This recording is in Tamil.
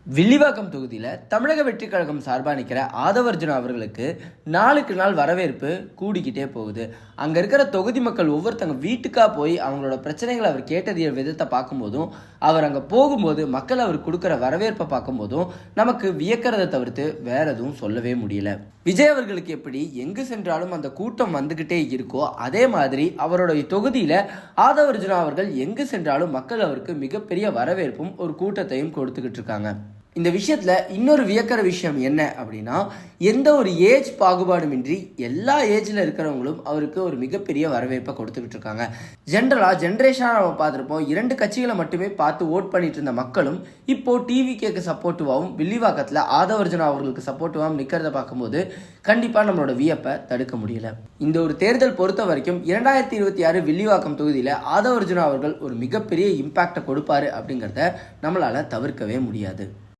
வில்லிவாக்கம் தொகுதியில் தமிழக வெற்றிக் கழகம் சார்பாக நிற்கிற ஆதவர்ஜுனா அவர்களுக்கு நாளுக்கு நாள் வரவேற்பு கூடிக்கிட்டே போகுது. அங்கே இருக்கிற தொகுதி மக்கள் ஒவ்வொருத்தங்க வீட்டுக்காக போய் அவங்களோட பிரச்சனைகளை அவர் கேட்டதிய விதத்தை பார்க்கும்போதும், அவர் அங்கே போகும்போது மக்கள் அவர் கொடுக்குற வரவேற்பை பார்க்கும்போதும் நமக்கு வியக்கிறத தவிர்த்து வேற எதுவும் சொல்லவே முடியல. விஜய் அவர்களுக்கு எப்படி எங்கு சென்றாலும் அந்த கூட்டம் வந்துகிட்டே இருக்கோ, அதே மாதிரி அவருடைய தொகுதியில் ஆதவர்ஜுனா அவர்கள் எங்கு சென்றாலும் மக்கள் அவருக்கு மிகப்பெரிய வரவேற்பும் ஒரு கூட்டத்தையும் கொடுத்துக்கிட்டு இருக்காங்க. இந்த விஷயத்துல இன்னொரு வியக்கிற விஷயம் என்ன அப்படின்னா, எந்த ஒரு ஏஜ் பாகுபாடுமின்றி எல்லா ஏஜ்ல இருக்கிறவங்களும் அவருக்கு ஒரு மிகப்பெரிய வரவேற்பை கொடுத்துக்கிட்டு இருக்காங்க. ஜென்ரேஷனாக நம்ம பார்த்துருப்போம், 2 கட்சிகளை மட்டுமே பார்த்து ஓட் பண்ணிட்டு இருந்த மக்களும் இப்போ டிவிகேக்கு சப்போர்ட்டிவாகவும் வில்லிவாக்கத்தில் ஆதவர்ஜுனா அவர்களுக்கு சப்போர்ட்டிவாகவும் நிற்கிறத பார்க்கும்போது கண்டிப்பாக நம்மளோட வியப்பை தடுக்க முடியல. இந்த ஒரு தேர்தல் பொறுத்த வரைக்கும் 2026 வில்லிவாக்கம் தொகுதியில் ஆதவர்ஜுனா அவர்கள் ஒரு மிகப்பெரிய இம்பாக்டை கொடுப்பாரு அப்படிங்கிறத நம்மளால தவிர்க்கவே முடியாது.